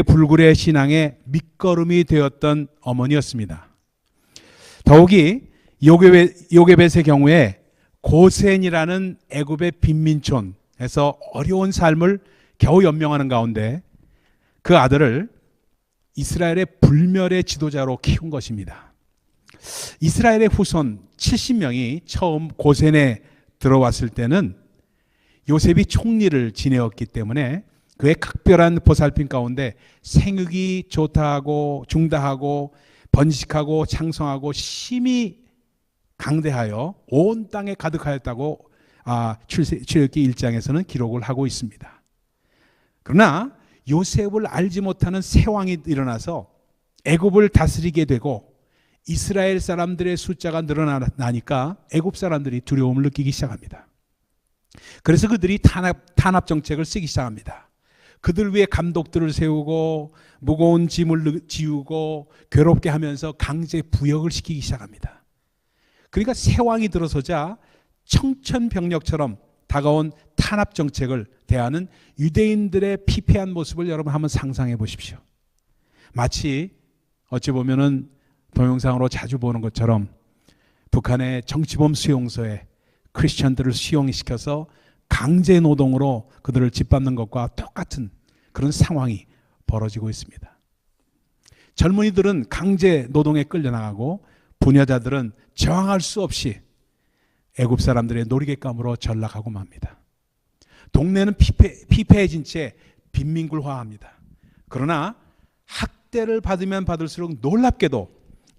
불굴의 신앙의 밑거름이 되었던 어머니였습니다. 더욱이 요게벳의 경우에 고센이라는 애굽의 빈민촌에서 어려운 삶을 겨우 연명하는 가운데 그 아들을 이스라엘의 불멸의 지도자로 키운 것입니다. 이스라엘의 후손 70명이 처음 고센에 들어왔을 때는 요셉이 총리를 지내었기 때문에 그의 각별한 보살핌 가운데 생육이 좋다하고 중다하고 번식하고 창성하고 심히 강대하여 온 땅에 가득하였다고 출애굽기 1장에서는 기록을 하고 있습니다. 그러나 요셉을 알지 못하는 새 왕이 일어나서 애굽을 다스리게 되고 이스라엘 사람들의 숫자가 늘어나니까 애굽 사람들이 두려움을 느끼기 시작합니다. 그래서 그들이 탄압 정책을 쓰기 시작합니다. 그들 위에 감독들을 세우고 무거운 짐을 지우고 괴롭게 하면서 강제 부역을 시키기 시작합니다. 그러니까 새 왕이 들어서자 청천벽력처럼 다가온 탄압 정책을 대하는 유대인들의 피폐한 모습을 여러분 한번 상상해 보십시오. 마치 어찌 보면은 동영상으로 자주 보는 것처럼 북한의 정치범 수용소에 크리스천들을 수용시켜서 강제 노동으로 그들을 짓밟는 것과 똑같은 그런 상황이 벌어지고 있습니다. 젊은이들은 강제 노동에 끌려나가고 부녀자들은 저항할 수 없이 애굽 사람들의 놀이객감으로 전락하고 맙니다. 동네는 피폐해진 채 빈민굴화합니다. 그러나 학대를 받으면 받을수록 놀랍게도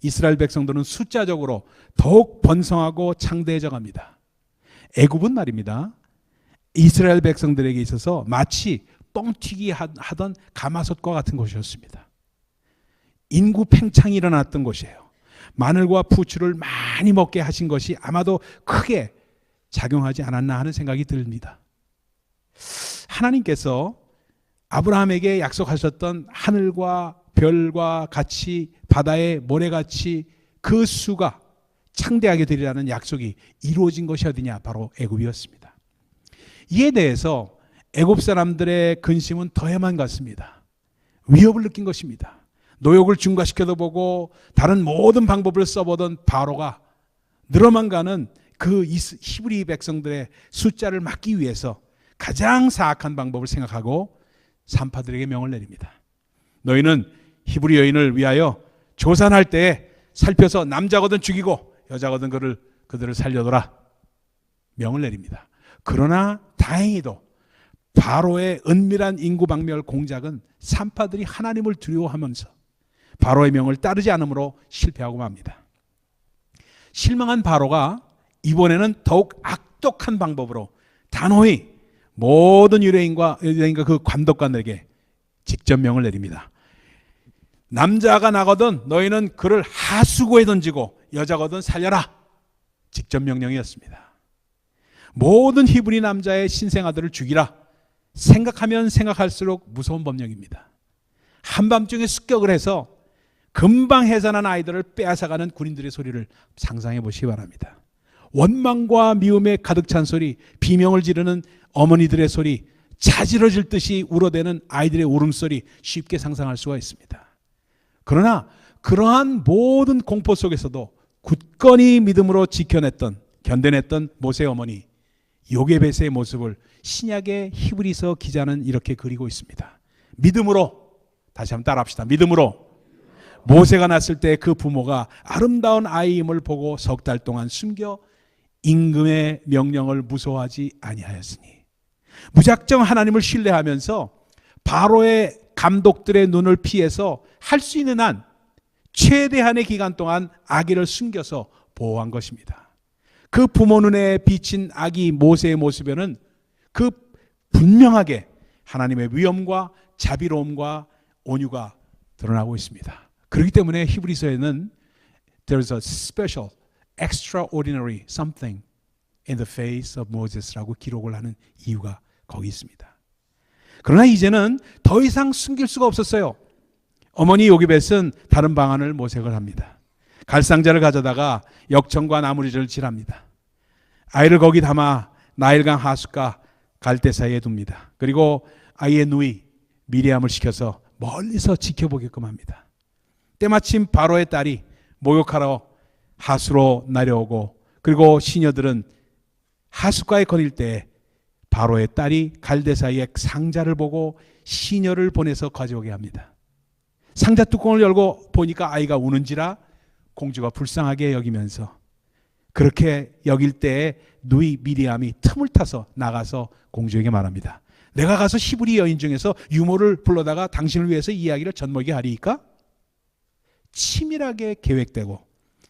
이스라엘 백성들은 숫자적으로 더욱 번성하고 창대해져 갑니다. 애굽은 말입니다. 이스라엘 백성들에게 있어서 마치 뻥튀기 하던 가마솥과 같은 곳이었습니다. 인구 팽창이 일어났던 곳이에요. 마늘과 부추를 많이 먹게 하신 것이 아마도 크게 작용하지 않았나 하는 생각이 듭니다. 하나님께서 아브라함에게 약속하셨던 하늘과 별과 같이 바다의 모래같이 그 수가 창대하게 되리라는 약속이 이루어진 것이 어디냐? 바로 애굽이었습니다. 이에 대해서 애굽 사람들의 근심은 더해만 갔습니다. 위협을 느낀 것입니다. 노역을 중과시켜도 보고 다른 모든 방법을 써보던 바로가 늘어만 가는 그 히브리 백성들의 숫자를 막기 위해서 가장 사악한 방법을 생각하고 산파들에게 명을 내립니다. 너희는 히브리 여인을 위하여 조산할 때에 살펴서 남자거든 죽이고 여자거든 그들을 살려둬라 명을 내립니다. 그러나 다행히도 바로의 은밀한 인구박멸 공작은 산파들이 하나님을 두려워하면서 바로의 명을 따르지 않으므로 실패하고 맙니다. 실망한 바로가 이번에는 더욱 악독한 방법으로 단호히 모든 유대인과 그 관독관들에게 직접 명을 내립니다. 남자가 나거든 너희는 그를 하수구에 던지고 여자거든 살려라. 직접 명령이었습니다. 모든 히브리 남자의 신생아들을 죽이라. 생각하면 생각할수록 무서운 법령입니다. 한밤중에 습격을 해서 금방 해산한 아이들을 빼앗아가는 군인들의 소리를 상상해 보시기 바랍니다. 원망과 미움에 가득 찬 소리, 비명을 지르는 어머니들의 소리, 자지러질 듯이 울어대는 아이들의 울음소리 쉽게 상상할 수가 있습니다. 그러나 그러한 모든 공포 속에서도 굳건히 믿음으로 견뎌냈던 모세 어머니 요게벳의 모습을 신약의 히브리서 기자는 이렇게 그리고 있습니다. 믿음으로, 다시 한번 따라합시다. 믿음으로 모세가 낳았을 때 그 부모가 아름다운 아이임을 보고 석 달 동안 숨겨 임금의 명령을 무서워하지 아니하였으니 무작정 하나님을 신뢰하면서 바로의 감독들의 눈을 피해서 할 수 있는 한 최대한의 기간 동안 아기를 숨겨서 보호한 것입니다. 그 부모 눈에 비친 아기 모세의 모습에는 그 분명하게 하나님의 위엄과 자비로움과 온유가 드러나고 있습니다. 그렇기 때문에 히브리서에는 There's a special, extraordinary something in the face of Moses라고 기록을 하는 이유가 거기 있습니다. 그러나 이제는 더 이상 숨길 수가 없었어요. 어머니 요게벳은 다른 방안을 모색을 합니다. 갈상자를 가져다가 역청과 나무리를 칠합니다. 아이를 거기 담아 나일강 하수가 갈대 사이에 둡니다. 그리고 아이의 누이 미리암을 시켜서 멀리서 지켜보게끔 합니다. 때마침 바로의 딸이 모욕하러 하수로 내려오고, 그리고 시녀들은 하수가에 거닐 때 바로의 딸이 갈대사의 상자를 보고 시녀를 보내서 가져오게 합니다. 상자 뚜껑을 열고 보니까 아이가 우는지라 공주가 불쌍하게 여기면서, 그렇게 여길 때에 누이 미리암이 틈을 타서 나가서 공주에게 말합니다. 내가 가서 히브리 여인 중에서 유모를 불러다가 당신을 위해서 이야기를 젖먹이게 하리이까? 치밀하게 계획되고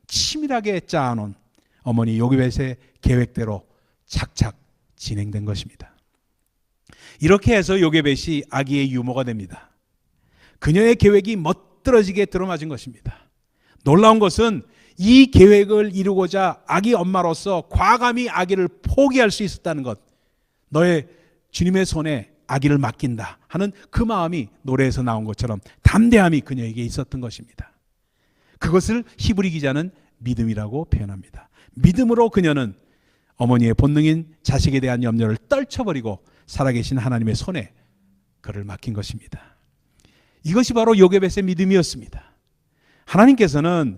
치밀하게 짜놓은 어머니 요게벳의 계획대로 착착 진행된 것입니다. 이렇게 해서 요게벳이 아기의 유모가 됩니다. 그녀의 계획이 멋들어지게 들어맞은 것입니다. 놀라운 것은 이 계획을 이루고자 아기 엄마로서 과감히 아기를 포기할 수 있었다는 것, 너의 주님의 손에 아기를 맡긴다 하는 그 마음이 노래에서 나온 것처럼 담대함이 그녀에게 있었던 것입니다. 그것을 히브리 기자는 믿음이라고 표현합니다. 믿음으로 그녀는 어머니의 본능인 자식에 대한 염려를 떨쳐버리고 살아계신 하나님의 손에 그를 맡긴 것입니다. 이것이 바로 요게벳의 믿음이었습니다. 하나님께서는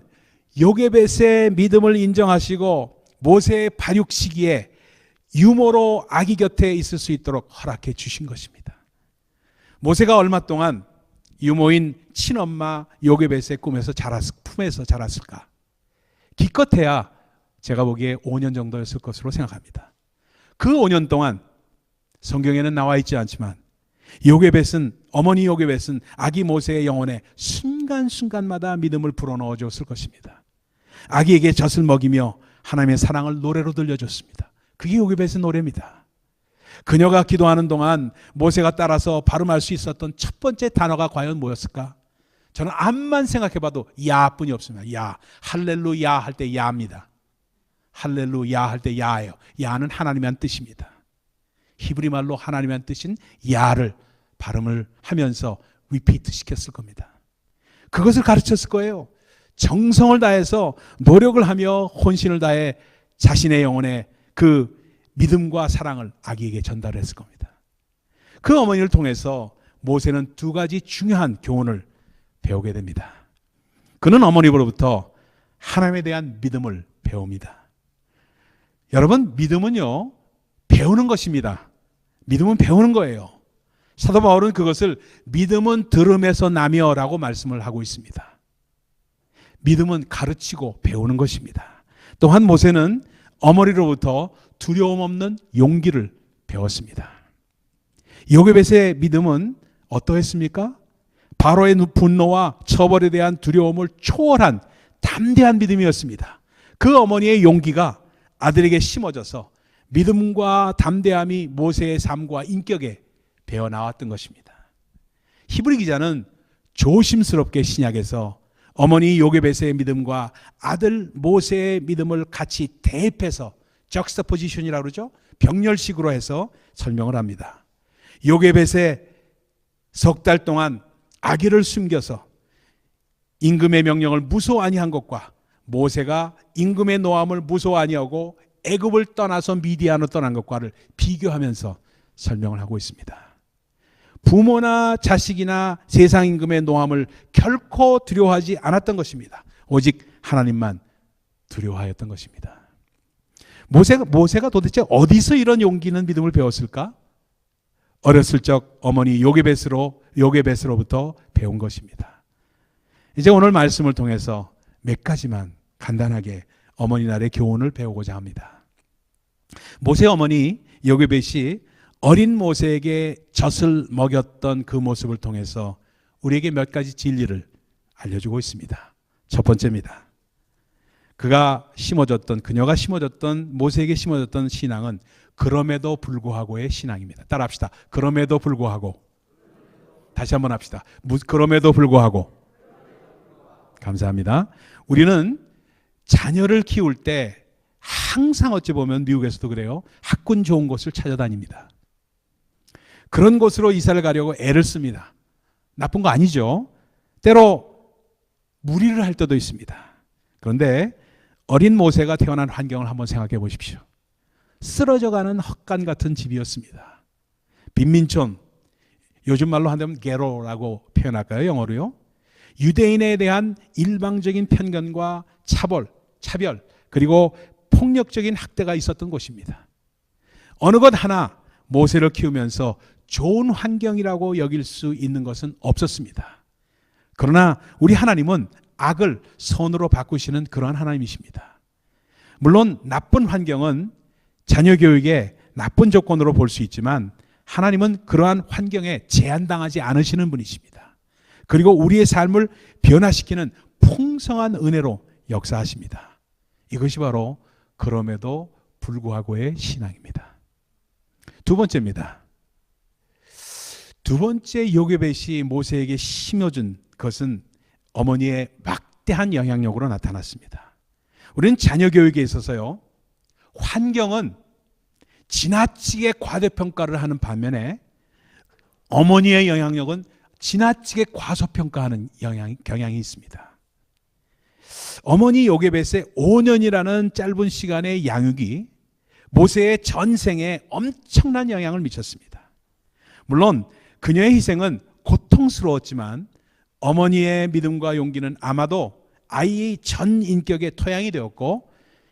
요게벳의 믿음을 인정하시고 모세의 발육 시기에 유모로 아기 곁에 있을 수 있도록 허락해 주신 것입니다. 모세가 얼마 동안 유모인 친엄마 요게벳의 품에서 자랐을까? 기껏해야 제가 보기에 5년 정도였을 것으로 생각합니다. 그 5년 동안 성경에는 나와 있지 않지만 어머니 요게벳은 아기 모세의 영혼에 순간순간마다 믿음을 불어넣어 줬을 것입니다. 아기에게 젖을 먹이며 하나님의 사랑을 노래로 들려줬습니다. 그게 요게벳의 노래입니다. 그녀가 기도하는 동안 모세가 따라서 발음할 수 있었던 첫 번째 단어가 과연 뭐였을까? 저는 암만 생각해봐도 야뿐이 없습니다. 야, 할렐루야 할 때 야입니다. 할렐루야 할 때 야예요. 야는 하나님이란 뜻입니다. 히브리 말로 하나님이란 뜻인 야를 발음을 하면서 리피트 시켰을 겁니다. 그것을 가르쳤을 거예요. 정성을 다해서 노력을 하며 혼신을 다해 자신의 영혼에 그 믿음과 사랑을 아기에게 전달했을 겁니다. 그 어머니를 통해서 모세는 두 가지 중요한 교훈을 배우게 됩니다. 그는 어머니로부터 하나님에 대한 믿음을 배웁니다. 여러분, 믿음은요, 배우는 것입니다. 믿음은 배우는 거예요. 사도 바울은 그것을 믿음은 들음에서 나며라고 말씀을 하고 있습니다. 믿음은 가르치고 배우는 것입니다. 또한 모세는 어머니로부터 두려움 없는 용기를 배웠습니다. 요게벳의 믿음은 어떠했습니까? 바로의 분노와 처벌에 대한 두려움을 초월한 담대한 믿음이었습니다. 그 어머니의 용기가 아들에게 심어져서 믿음과 담대함이 모세의 삶과 인격에 배어나왔던 것입니다. 히브리 기자는 조심스럽게 신약에서 어머니 요게벳의 믿음과 아들 모세의 믿음을 같이 대입해서 적스타포지션이라고 그러죠. 병렬식으로 해서 설명을 합니다. 요게벳의 석 달 동안 아기를 숨겨서 임금의 명령을 무서워 아니한 것과 모세가 임금의 노함을 무서워 아니하고 애굽을 떠나서 미디안으로 떠난 것과를 비교하면서 설명을 하고 있습니다. 부모나 자식이나 세상 임금의 노함을 결코 두려워하지 않았던 것입니다. 오직 하나님만 두려워하였던 것입니다. 모세가 도대체 어디서 이런 용기 있는 믿음을 배웠을까? 어렸을 적 어머니 요게벳으로부터 배운 것입니다. 이제 오늘 말씀을 통해서 몇 가지만 간단하게 어머니 날의 교훈을 배우고자 합니다. 모세 어머니 요게벳이 어린 모세에게 젖을 먹였던 그 모습을 통해서 우리에게 몇 가지 진리를 알려주고 있습니다. 첫 번째입니다. 그녀가 심어줬던 모세에게 심어줬던 신앙은 그럼에도 불구하고의 신앙입니다. 따라합시다. 그럼에도 불구하고. 다시 한번 합시다. 그럼에도 불구하고. 감사합니다. 우리는 자녀를 키울 때 항상 어찌 보면 미국에서도 그래요. 학군 좋은 곳을 찾아다닙니다. 그런 곳으로 이사를 가려고 애를 씁니다. 나쁜 거 아니죠. 때로 무리를 할 때도 있습니다. 그런데 어린 모세가 태어난 환경을 한번 생각해 보십시오. 쓰러져가는 헛간 같은 집이었습니다. 빈민촌, 요즘 말로 한다면 게로라고 표현할까요? 영어로요. 유대인에 대한 일방적인 편견과 차별, 그리고 폭력적인 학대가 있었던 곳입니다. 어느 것 하나 모세를 키우면서 좋은 환경이라고 여길 수 있는 것은 없었습니다. 그러나 우리 하나님은 악을 선으로 바꾸시는 그러한 하나님이십니다. 물론 나쁜 환경은 자녀 교육의 나쁜 조건으로 볼 수 있지만 하나님은 그러한 환경에 제한당하지 않으시는 분이십니다. 그리고 우리의 삶을 변화시키는 풍성한 은혜로 역사하십니다. 이것이 바로 그럼에도 불구하고의 신앙입니다. 두 번째입니다. 두 번째 요게벳이 모세에게 심어준 것은 어머니의 막대한 영향력으로 나타났습니다. 우리는 자녀 교육에 있어서요, 환경은 지나치게 과대평가를 하는 반면에 어머니의 영향력은 지나치게 과소평가하는 경향이 있습니다. 어머니 요게벳의 5년이라는 짧은 시간의 양육이 모세의 전생에 엄청난 영향을 미쳤습니다. 물론 그녀의 희생은 고통스러웠지만 어머니의 믿음과 용기는 아마도 아이의 전 인격의 토양이 되었고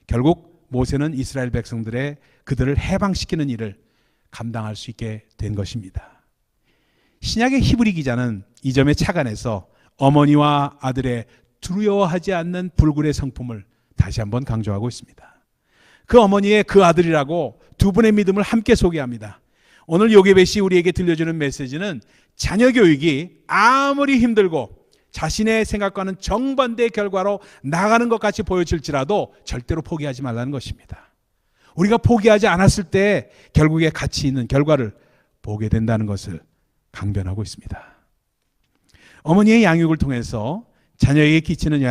결국 모세는 이스라엘 백성들의 그들을 해방시키는 일을 감당할 수 있게 된 것입니다. 신약의 히브리 기자는 이 점에 착안해서 어머니와 아들의 두려워하지 않는 불굴의 성품을 다시 한번 강조하고 있습니다. 그 어머니의 그 아들이라고 두 분의 믿음을 함께 소개합니다. 오늘 요게벳이 우리에게 들려주는 메시지는 자녀 교육이 아무리 힘들고 자신의 생각과는 정반대의 결과로 나가는 것 같이 보여질지라도 절대로 포기하지 말라는 것입니다. 우리가 포기하지 않았을 때 결국에 가치 있는 결과를 보게 된다는 것을 강변하고 있습니다. 어머니의 양육을 통해서 자녀에게 끼치는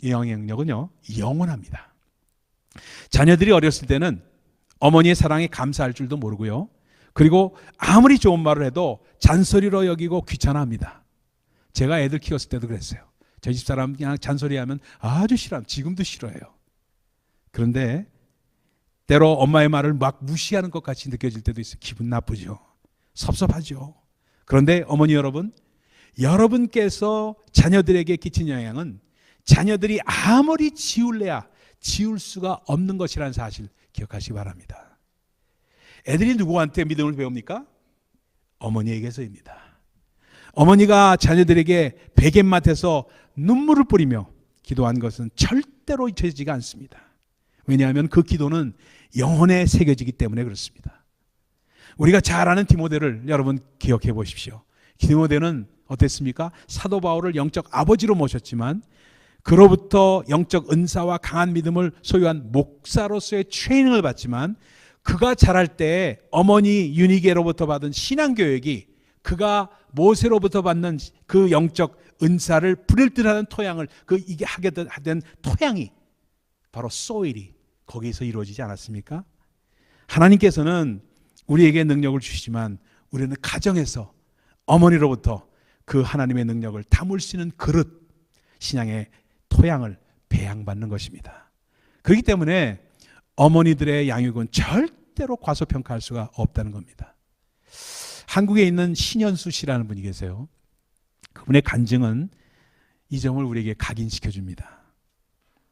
영향력은요, 영원합니다. 자녀들이 어렸을 때는 어머니의 사랑에 감사할 줄도 모르고요. 그리고 아무리 좋은 말을 해도 잔소리로 여기고 귀찮아합니다. 제가 애들 키웠을 때도 그랬어요. 저희 집사람 그냥 잔소리하면 아주 싫어합니다. 지금도 싫어해요. 그런데 때로 엄마의 말을 막 무시하는 것 같이 느껴질 때도 있어요. 기분 나쁘죠. 섭섭하죠. 그런데 어머니 여러분, 여러분께서 자녀들에게 끼친 영향은 자녀들이 아무리 지울래야 지울 수가 없는 것이라는 사실 기억하시기 바랍니다. 애들이 누구한테 믿음을 배웁니까? 어머니에게서입니다. 어머니가 자녀들에게 베갯맛에서 눈물을 뿌리며 기도한 것은 절대로 잊혀지지가 않습니다. 왜냐하면 그 기도는 영혼에 새겨지기 때문에 그렇습니다. 우리가 잘 아는 디모데를 여러분 기억해 보십시오. 디모데는 어땠습니까? 사도 바울을 영적 아버지로 모셨지만 그로부터 영적 은사와 강한 믿음을 소유한 목사로서의 트레이닝을 받지만 그가 자랄 때 어머니 유니게로부터 받은 신앙교육이 그가 모세로부터 받는 그 영적 은사를 부릴 듯하는 토양을 이게 하게 된 토양이 바로 소일이 거기서 이루어지지 않았습니까? 하나님께서는 우리에게 능력을 주시지만 우리는 가정에서 어머니로부터 그 하나님의 능력을 담을 수 있는 그릇, 신앙의 토양을 배양받는 것입니다. 그렇기 때문에 어머니들의 양육은 절대로 과소평가할 수가 없다는 겁니다. 한국에 있는 신현수 씨라는 분이 계세요. 그분의 간증은 이 점을 우리에게 각인시켜 줍니다.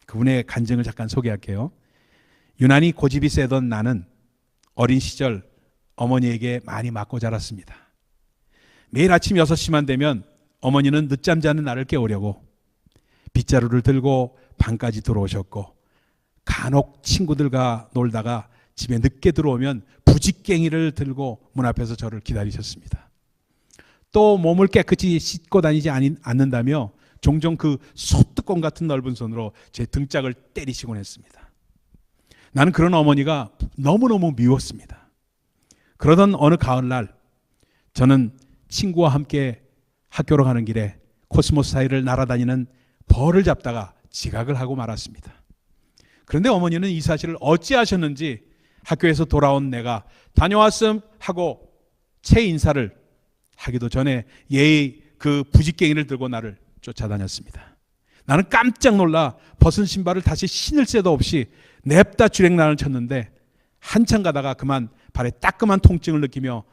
그분의 간증을 잠깐 소개할게요. 유난히 고집이 세던 나는 어린 시절 어머니에게 많이 맞고 자랐습니다. 매일 아침 6시만 되면 어머니는 늦잠 자는 나를 깨우려고 빗자루를 들고 방까지 들어오셨고 간혹 친구들과 놀다가 집에 늦게 들어오면 부직갱이를 들고 문 앞에서 저를 기다리셨습니다. 또 몸을 깨끗이 씻고 다니지 않는다며 종종 그 소뚜껑 같은 넓은 손으로 제 등짝을 때리시곤 했습니다. 나는 그런 어머니가 너무너무 미웠습니다. 그러던 어느 가을날 저는 친구와 함께 학교로 가는 길에 코스모스 사이를 날아다니는 벌을 잡다가 지각을 하고 말았습니다. 그런데 어머니는 이 사실을 어찌하셨는지 학교에서 돌아온 내가 다녀왔음 하고 채 인사를 하기도 전에 예의 그 부직갱이를 들고 나를 쫓아다녔습니다. 나는 깜짝 놀라 벗은 신발을 다시 신을 새도 없이 냅다 주랭란을 쳤는데 한참 가다가 그만 발에 따끔한 통증을 느끼며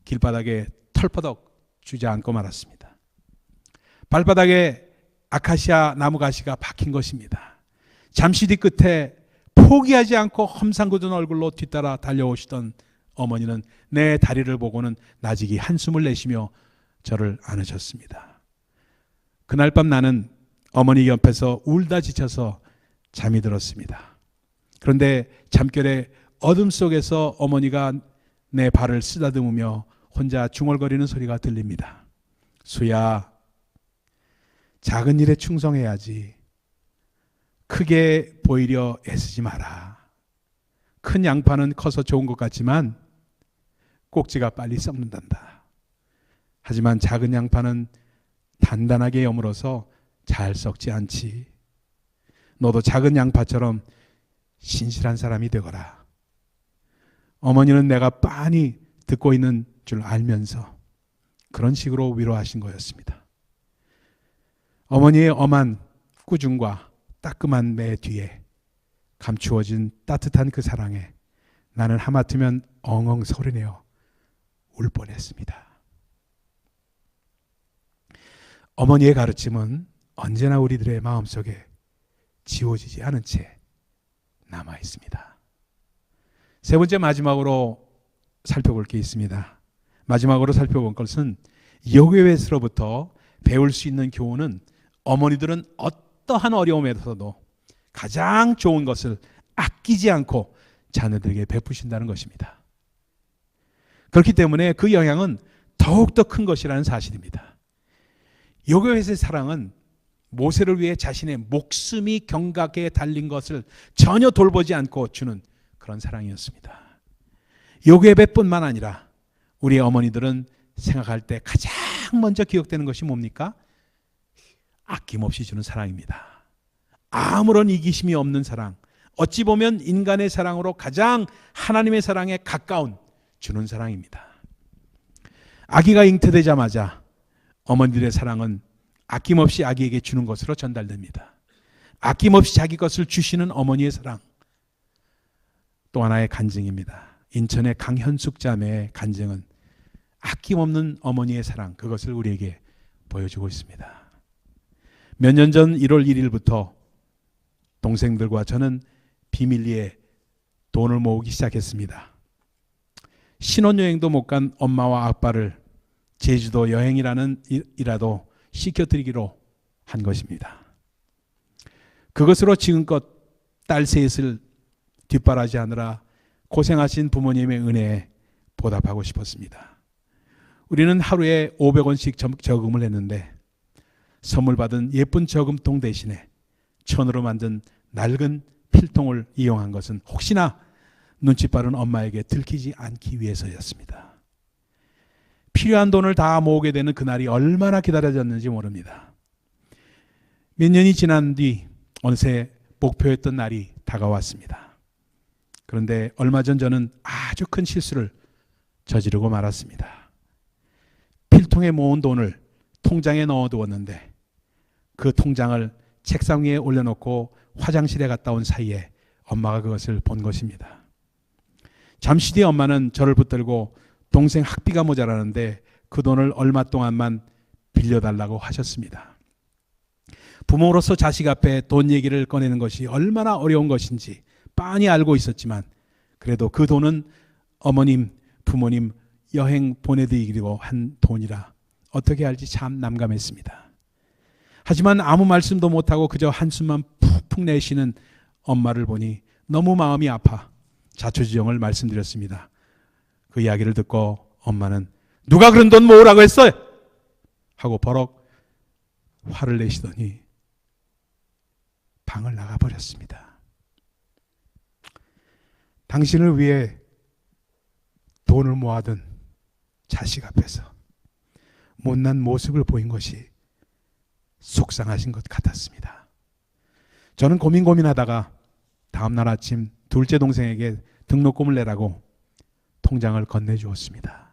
길바닥에 털퍼덕 주저앉고 말았습니다. 발바닥에 아카시아 나무 가시가 박힌 것입니다. 잠시 뒤 끝에 포기하지 않고 험상궂은 얼굴로 뒤따라 달려오시던 어머니는 내 다리를 보고는 나직이 한숨을 내쉬며 저를 안으셨습니다. 그날 밤 나는 어머니 옆에서 울다 지쳐서 잠이 들었습니다. 그런데 잠결에 어둠 속에서 어머니가 내 발을 쓰다듬으며 혼자 중얼거리는 소리가 들립니다. 수야, 작은 일에 충성해야지. 크게 보이려 애쓰지 마라. 큰 양파는 커서 좋은 것 같지만 꼭지가 빨리 썩는단다. 하지만 작은 양파는 단단하게 여물어서 잘 썩지 않지. 너도 작은 양파처럼 신실한 사람이 되거라. 어머니는 내가 빤히 듣고 있는 줄 알면서 그런 식으로 위로하신 거였습니다. 어머니의 엄한 꾸중과 따끔한 내 뒤에 감추어진 따뜻한 그 사랑에 나는 하마터면 엉엉 소리내어 울 뻔했습니다. 어머니의 가르침은 언제나 우리들의 마음속에 지워지지 않은 채 남아 있습니다. 세 번째 마지막으로 살펴볼 게 있습니다. 마지막으로 살펴볼 것은 여교회에서부터 배울 수 있는 교훈은 어머니들은 어떠한 어려움에서도 가장 좋은 것을 아끼지 않고 자녀들에게 베푸신다는 것입니다. 그렇기 때문에 그 영향은 더욱더 큰 것이라는 사실입니다. 여교회에서의 사랑은 모세를 위해 자신의 목숨이 경각에 달린 것을 전혀 돌보지 않고 주는 그런 사랑이었습니다. 여교회뿐만 아니라 우리 어머니들은 생각할 때 가장 먼저 기억되는 것이 뭡니까? 아낌없이 주는 사랑입니다. 아무런 이기심이 없는 사랑, 어찌 보면 인간의 사랑으로 가장 하나님의 사랑에 가까운 주는 사랑입니다. 아기가 잉태되자마자 어머니들의 사랑은 아낌없이 아기에게 주는 것으로 전달됩니다. 아낌없이 자기 것을 주시는 어머니의 사랑. 또 하나의 간증입니다. 인천의 강현숙 자매의 간증은 아낌없는 어머니의 사랑, 그것을 우리에게 보여주고 있습니다. 몇 년 전 1월 1일부터 동생들과 저는 비밀리에 돈을 모으기 시작했습니다. 신혼여행도 못 간 엄마와 아빠를 제주도 여행이라는 일이라도 시켜드리기로 한 것입니다. 그것으로 지금껏 딸 셋을 뒷바라지하느라 고생하신 부모님의 은혜에 보답하고 싶었습니다. 우리는 하루에 500원씩 저금을 했는데 선물 받은 예쁜 저금통 대신에 천으로 만든 낡은 필통을 이용한 것은 혹시나 눈치 빠른 엄마에게 들키지 않기 위해서였습니다. 필요한 돈을 다 모으게 되는 그날이 얼마나 기다려졌는지 모릅니다. 몇 년이 지난 뒤 어느새 목표했던 날이 다가왔습니다. 그런데 얼마 전 저는 아주 큰 실수를 저지르고 말았습니다. 필통에 모은 돈을 통장에 넣어두었는데 그 통장을 책상 위에 올려놓고 화장실에 갔다 온 사이에 엄마가 그것을 본 것입니다. 잠시 뒤에 엄마는 저를 붙들고 동생 학비가 모자라는데 그 돈을 얼마 동안만 빌려달라고 하셨습니다. 부모로서 자식 앞에 돈 얘기를 꺼내는 것이 얼마나 어려운 것인지 빤히 알고 있었지만 그래도 그 돈은 어머님, 부모님 여행 보내드리기로 한 돈이라 어떻게 할지 참 난감했습니다. 하지만 아무 말씀도 못하고 그저 한숨만 푹푹 내쉬는 엄마를 보니 너무 마음이 아파 자초지종을 말씀드렸습니다. 그 이야기를 듣고 엄마는 누가 그런 돈 모으라고 했어요? 하고 버럭 화를 내시더니 방을 나가버렸습니다. 당신을 위해 돈을 모아둔 자식 앞에서 못난 모습을 보인 것이 속상하신 것 같았습니다. 저는 고민하다가 다음날 아침 둘째 동생에게 등록금을 내라고 통장을 건네주었습니다.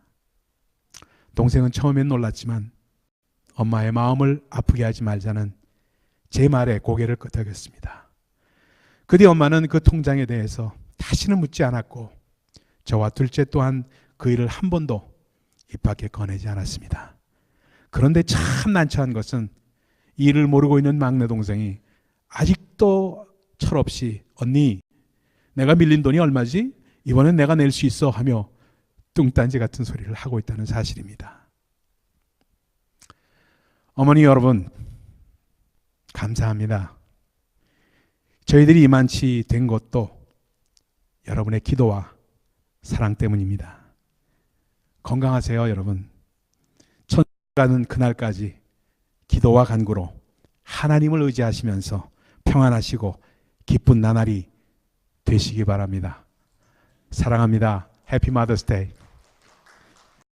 동생은 처음엔 놀랐지만 엄마의 마음을 아프게 하지 말자는 제 말에 고개를 끄덕였습니다. 그 뒤 엄마는 그 통장에 대해서 다시는 묻지 않았고 저와 둘째 또한 그 일을 한 번도 입 밖에 꺼내지 않았습니다. 그런데 참 난처한 것은 이를 모르고 있는 막내 동생이 아직도 철없이 언니 내가 밀린 돈이 얼마지? 이번엔 내가 낼 수 있어 하며 뚱딴지 같은 소리를 하고 있다는 사실입니다. 어머니 여러분 감사합니다. 저희들이 이만치 된 것도 여러분의 기도와 사랑 때문입니다. 건강하세요 여러분. 천국 가는 그날까지 기도와 간구로 하나님을 의지하시면서 평안하시고 기쁜 나날이 되시기 바랍니다. 사랑합니다. 해피 마더스 데이.